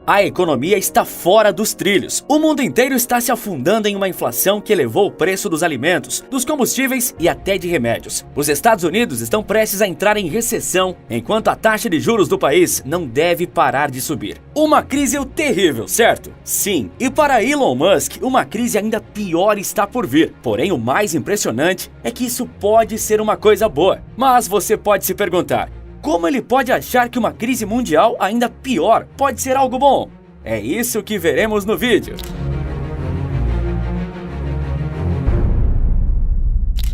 A economia está fora dos trilhos. O mundo inteiro está se afundando em uma inflação que elevou o preço dos alimentos, dos combustíveis e até de remédios. Os Estados Unidos estão prestes a entrar em recessão, enquanto a taxa de juros do país não deve parar de subir. Uma crise terrível, certo? Sim. E para Elon Musk, uma crise ainda pior está por vir. Porém, o mais impressionante é que isso pode ser uma coisa boa. Mas você pode se perguntar: como ele pode achar que uma crise mundial ainda pior pode ser algo bom? É isso que veremos no vídeo.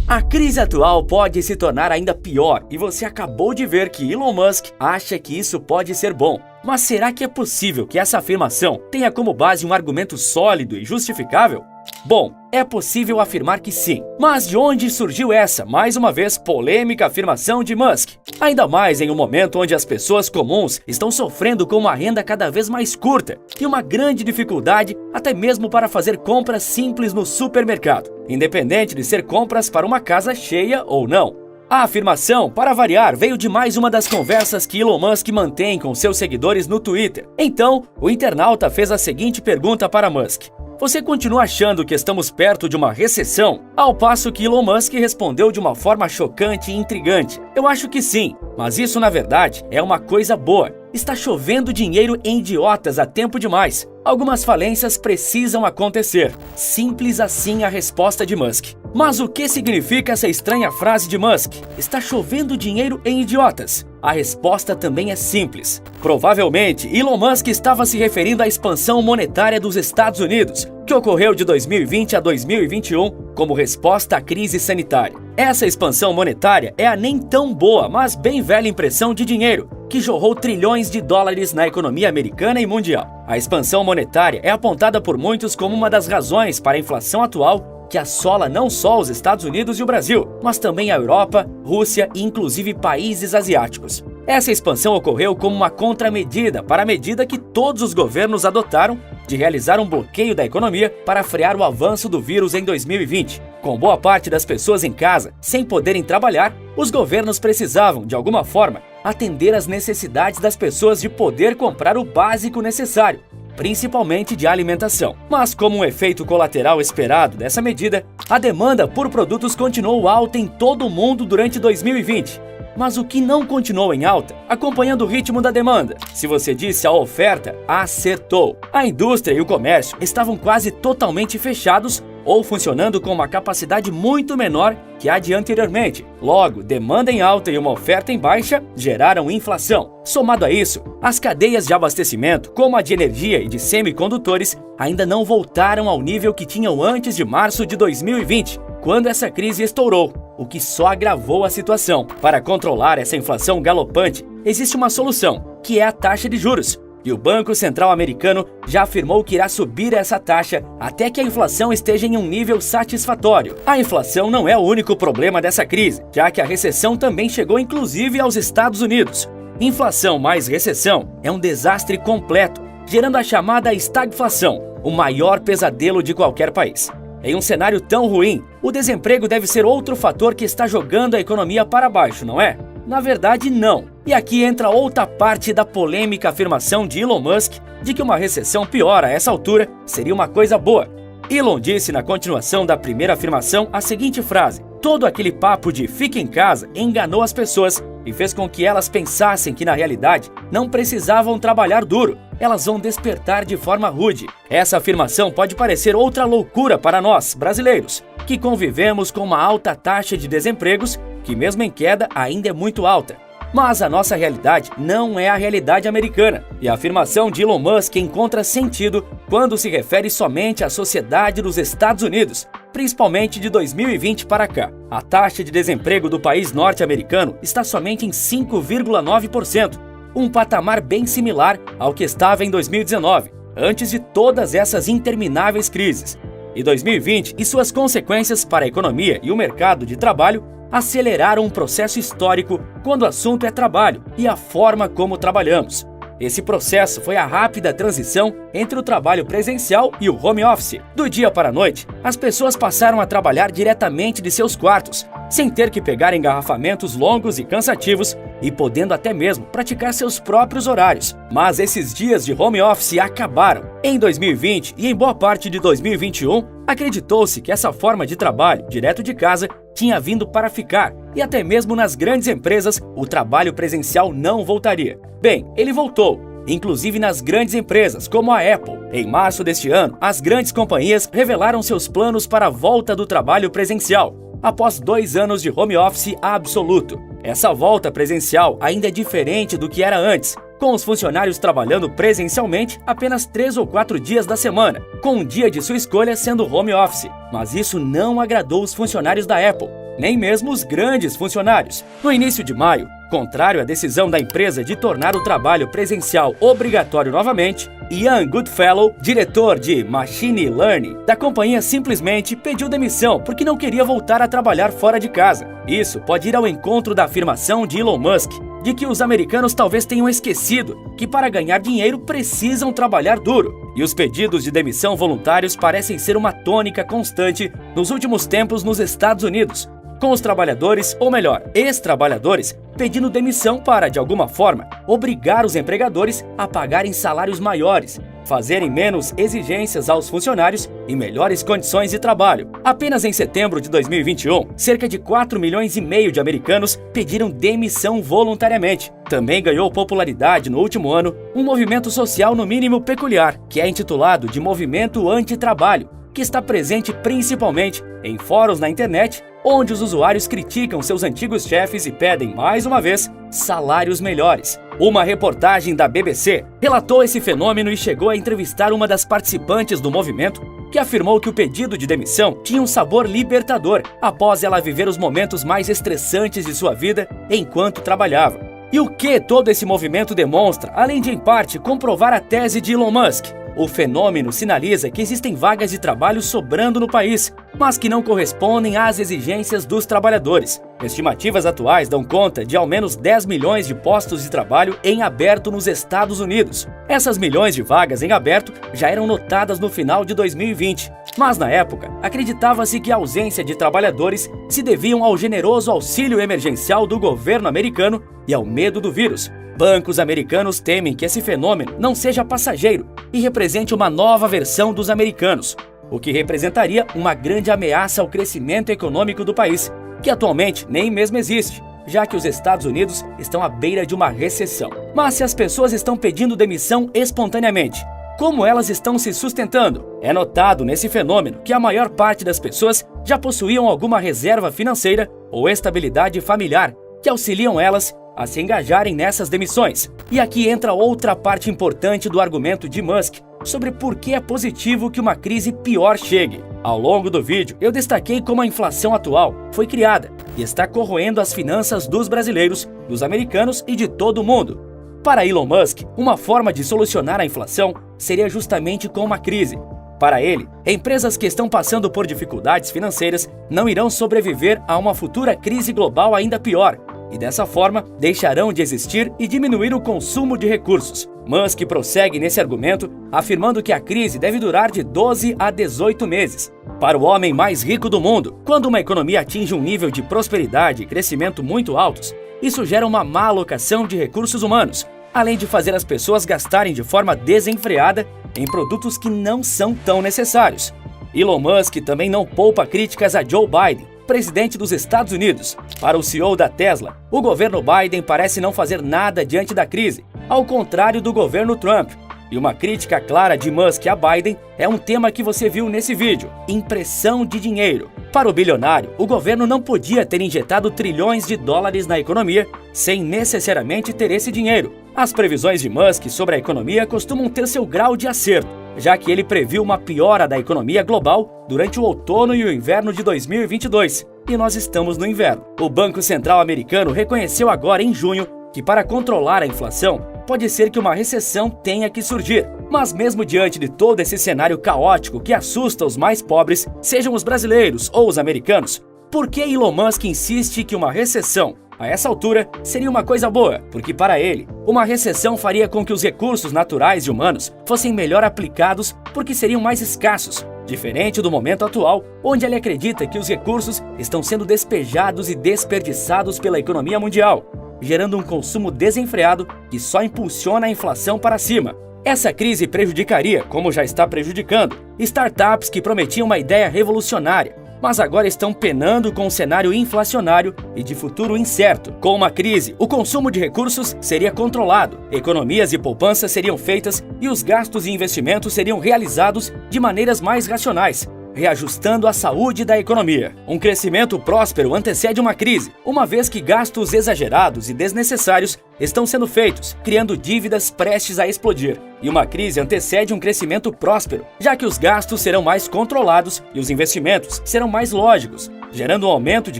A crise atual pode se tornar ainda pior e você acabou de ver que Elon Musk acha que isso pode ser bom. Mas será que é possível que essa afirmação tenha como base um argumento sólido e justificável? Bom, é possível afirmar que sim. Mas de onde surgiu essa, mais uma vez, polêmica afirmação de Musk? Ainda mais em um momento onde as pessoas comuns estão sofrendo com uma renda cada vez mais curta e uma grande dificuldade até mesmo para fazer compras simples no supermercado, independente de ser compras para uma casa cheia ou não. A afirmação, para variar, veio de mais uma das conversas que Elon Musk mantém com seus seguidores no Twitter. Então, o internauta fez a seguinte pergunta para Musk: você continua achando que estamos perto de uma recessão? Ao passo que Elon Musk respondeu de uma forma chocante e intrigante: eu acho que sim, mas isso na verdade é uma coisa boa. Está chovendo dinheiro em idiotas há tempo demais. Algumas falências precisam acontecer. Simples assim a resposta de Musk. Mas o que significa essa estranha frase de Musk? Está chovendo dinheiro em idiotas? A resposta também é simples. Provavelmente, Elon Musk estava se referindo à expansão monetária dos Estados Unidos, que ocorreu de 2020 a 2021 como resposta à crise sanitária. Essa expansão monetária é a nem tão boa, mas bem velha impressão de dinheiro, que jorrou trilhões de dólares na economia americana e mundial. A expansão monetária é apontada por muitos como uma das razões para a inflação atual, que assola não só os Estados Unidos e o Brasil, mas também a Europa, Rússia e inclusive países asiáticos. Essa expansão ocorreu como uma contramedida para a medida que todos os governos adotaram de realizar um bloqueio da economia para frear o avanço do vírus em 2020. Com boa parte das pessoas em casa, sem poderem trabalhar, os governos precisavam, de alguma forma, atender às necessidades das pessoas de poder comprar o básico necessário, principalmente de alimentação. Mas como um efeito colateral esperado dessa medida, a demanda por produtos continuou alta em todo o mundo durante 2020. Mas o que não continuou em alta, acompanhando o ritmo da demanda? Se você disse a oferta, acertou. A indústria e o comércio estavam quase totalmente fechados ou funcionando com uma capacidade muito menor que a de anteriormente. Logo, demanda em alta e uma oferta em baixa geraram inflação. Somado a isso, as cadeias de abastecimento, como a de energia e de semicondutores, ainda não voltaram ao nível que tinham antes de março de 2020, quando essa crise estourou, o que só agravou a situação. Para controlar essa inflação galopante, existe uma solução, que é a taxa de juros. E o Banco Central americano já afirmou que irá subir essa taxa até que a inflação esteja em um nível satisfatório. A inflação não é o único problema dessa crise, já que a recessão também chegou inclusive aos Estados Unidos. Inflação mais recessão é um desastre completo, gerando a chamada estagflação, o maior pesadelo de qualquer país. Em um cenário tão ruim, o desemprego deve ser outro fator que está jogando a economia para baixo, não é? Na verdade, não. E aqui entra outra parte da polêmica afirmação de Elon Musk de que uma recessão pior a essa altura seria uma coisa boa. Elon disse na continuação da primeira afirmação a seguinte frase: todo aquele papo de fique em casa enganou as pessoas e fez com que elas pensassem que na realidade não precisavam trabalhar duro, elas vão despertar de forma rude. Essa afirmação pode parecer outra loucura para nós, brasileiros, que convivemos com uma alta taxa de desempregos, que mesmo em queda ainda é muito alta. Mas a nossa realidade não é a realidade americana, e a afirmação de Elon Musk encontra sentido quando se refere somente à sociedade dos Estados Unidos, principalmente de 2020 para cá. A taxa de desemprego do país norte-americano está somente em 5,9%, um patamar bem similar ao que estava em 2019, antes de todas essas intermináveis crises. E 2020 e suas consequências para a economia e o mercado de trabalho aceleraram um processo histórico quando o assunto é trabalho e a forma como trabalhamos. Esse processo foi a rápida transição entre o trabalho presencial e o home office. Do dia para a noite, as pessoas passaram a trabalhar diretamente de seus quartos, sem ter que pegar engarrafamentos longos e cansativos e podendo até mesmo praticar seus próprios horários. Mas esses dias de home office acabaram. Em 2020 e em boa parte de 2021, acreditou-se que essa forma de trabalho direto de casa tinha vindo para ficar e até mesmo nas grandes empresas o trabalho presencial não voltaria. Bem, ele voltou, inclusive nas grandes empresas como a Apple. Em março deste ano, as grandes companhias revelaram seus planos para a volta do trabalho presencial, após 2 anos de home office absoluto. Essa volta presencial ainda é diferente do que era antes, com os funcionários trabalhando presencialmente apenas 3 ou 4 dias da semana, com um dia de sua escolha sendo home office. Mas isso não agradou os funcionários da Apple, nem mesmo os grandes funcionários. No início de maio, contrário à decisão da empresa de tornar o trabalho presencial obrigatório novamente, Ian Goodfellow, diretor de Machine Learning da companhia, simplesmente pediu demissão porque não queria voltar a trabalhar fora de casa. Isso pode ir ao encontro da afirmação de Elon Musk de que os americanos talvez tenham esquecido que para ganhar dinheiro precisam trabalhar duro. E os pedidos de demissão voluntários parecem ser uma tônica constante nos últimos tempos nos Estados Unidos, com os trabalhadores, ou melhor, ex-trabalhadores, pedindo demissão para, de alguma forma, obrigar os empregadores a pagarem salários maiores, fazerem menos exigências aos funcionários e melhores condições de trabalho. Apenas em setembro de 2021, cerca de 4,5 milhões de americanos pediram demissão voluntariamente. Também ganhou popularidade no último ano um movimento social no mínimo peculiar, que é intitulado de Movimento Antitrabalho, que está presente principalmente em fóruns na internet, onde os usuários criticam seus antigos chefes e pedem, mais uma vez, salários melhores. Uma reportagem da BBC relatou esse fenômeno e chegou a entrevistar uma das participantes do movimento, que afirmou que o pedido de demissão tinha um sabor libertador após ela viver os momentos mais estressantes de sua vida enquanto trabalhava. E o que todo esse movimento demonstra, além de, em parte, comprovar a tese de Elon Musk? O fenômeno sinaliza que existem vagas de trabalho sobrando no país, mas que não correspondem às exigências dos trabalhadores. Estimativas atuais dão conta de ao menos 10 milhões de postos de trabalho em aberto nos Estados Unidos. Essas milhões de vagas em aberto já eram notadas no final de 2020, mas na época acreditava-se que a ausência de trabalhadores se deviam ao generoso auxílio emergencial do governo americano e ao medo do vírus. Bancos americanos temem que esse fenômeno não seja passageiro e represente uma nova versão dos americanos, o que representaria uma grande ameaça ao crescimento econômico do país, que atualmente nem mesmo existe, já que os Estados Unidos estão à beira de uma recessão. Mas se as pessoas estão pedindo demissão espontaneamente, como elas estão se sustentando? É notado nesse fenômeno que a maior parte das pessoas já possuíam alguma reserva financeira ou estabilidade familiar que auxiliam elas a se engajarem nessas demissões. E aqui entra outra parte importante do argumento de Musk sobre por que é positivo que uma crise pior chegue. Ao longo do vídeo, eu destaquei como a inflação atual foi criada e está corroendo as finanças dos brasileiros, dos americanos e de todo o mundo. Para Elon Musk, uma forma de solucionar a inflação seria justamente com uma crise. Para ele, empresas que estão passando por dificuldades financeiras não irão sobreviver a uma futura crise global ainda pior, e dessa forma deixarão de existir e diminuir o consumo de recursos. Musk prossegue nesse argumento, afirmando que a crise deve durar de 12 a 18 meses. Para o homem mais rico do mundo, quando uma economia atinge um nível de prosperidade e crescimento muito altos, isso gera uma má alocação de recursos humanos, além de fazer as pessoas gastarem de forma desenfreada em produtos que não são tão necessários. Elon Musk também não poupa críticas a Joe Biden, presidente dos Estados Unidos. Para o CEO da Tesla, o governo Biden parece não fazer nada diante da crise, ao contrário do governo Trump. E uma crítica clara de Musk a Biden é um tema que você viu nesse vídeo: impressão de dinheiro. Para o bilionário, o governo não podia ter injetado trilhões de dólares na economia sem necessariamente ter esse dinheiro. As previsões de Musk sobre a economia costumam ter seu grau de acerto, já que ele previu uma piora da economia global durante o outono e o inverno de 2022, e nós estamos no inverno. O Banco Central americano reconheceu agora em junho que para controlar a inflação, pode ser que uma recessão tenha que surgir. Mas mesmo diante de todo esse cenário caótico que assusta os mais pobres, sejam os brasileiros ou os americanos, por que Elon Musk insiste que uma recessão A essa altura, seria uma coisa boa, porque para ele, uma recessão faria com que os recursos naturais e humanos fossem melhor aplicados porque seriam mais escassos, diferente do momento atual, onde ele acredita que os recursos estão sendo despejados e desperdiçados pela economia mundial, gerando um consumo desenfreado que só impulsiona a inflação para cima. Essa crise prejudicaria, como já está prejudicando, startups que prometiam uma ideia revolucionária, mas agora estão penando com um cenário inflacionário e de futuro incerto. Com uma crise, o consumo de recursos seria controlado, economias e poupanças seriam feitas e os gastos e investimentos seriam realizados de maneiras mais racionais, reajustando a saúde da economia. Um crescimento próspero antecede uma crise, uma vez que gastos exagerados e desnecessários estão sendo feitos, criando dívidas prestes a explodir. E uma crise antecede um crescimento próspero, já que os gastos serão mais controlados e os investimentos serão mais lógicos, gerando um aumento de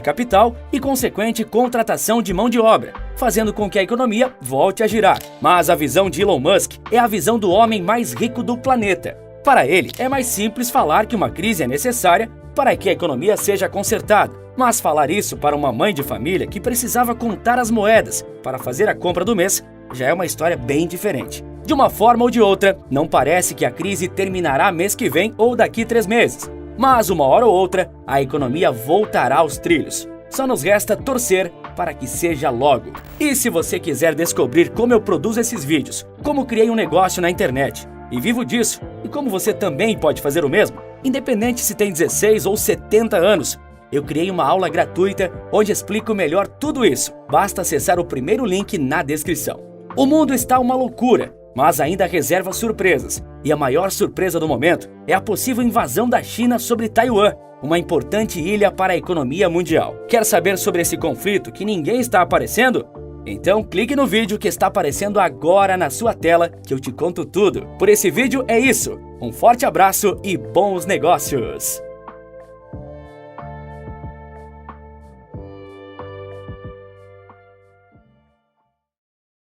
capital e consequente contratação de mão de obra, fazendo com que a economia volte a girar. Mas a visão de Elon Musk é a visão do homem mais rico do planeta. Para ele, é mais simples falar que uma crise é necessária para que a economia seja consertada. Mas falar isso para uma mãe de família que precisava contar as moedas para fazer a compra do mês já é uma história bem diferente. De uma forma ou de outra, não parece que a crise terminará mês que vem ou daqui 3 meses. Mas uma hora ou outra, a economia voltará aos trilhos. Só nos resta torcer para que seja logo. E se você quiser descobrir como eu produzo esses vídeos, como criei um negócio na internet e vivo disso, e como você também pode fazer o mesmo, independente se tem 16 ou 70 anos, eu criei uma aula gratuita onde explico melhor tudo isso. Basta acessar o primeiro link na descrição. O mundo está uma loucura, mas ainda reserva surpresas. E a maior surpresa do momento é a possível invasão da China sobre Taiwan, uma importante ilha para a economia mundial. Quer saber sobre esse conflito que ninguém está aparecendo? Então clique no vídeo que está aparecendo agora na sua tela que eu te conto tudo. Por esse vídeo é isso. Um forte abraço e bons negócios!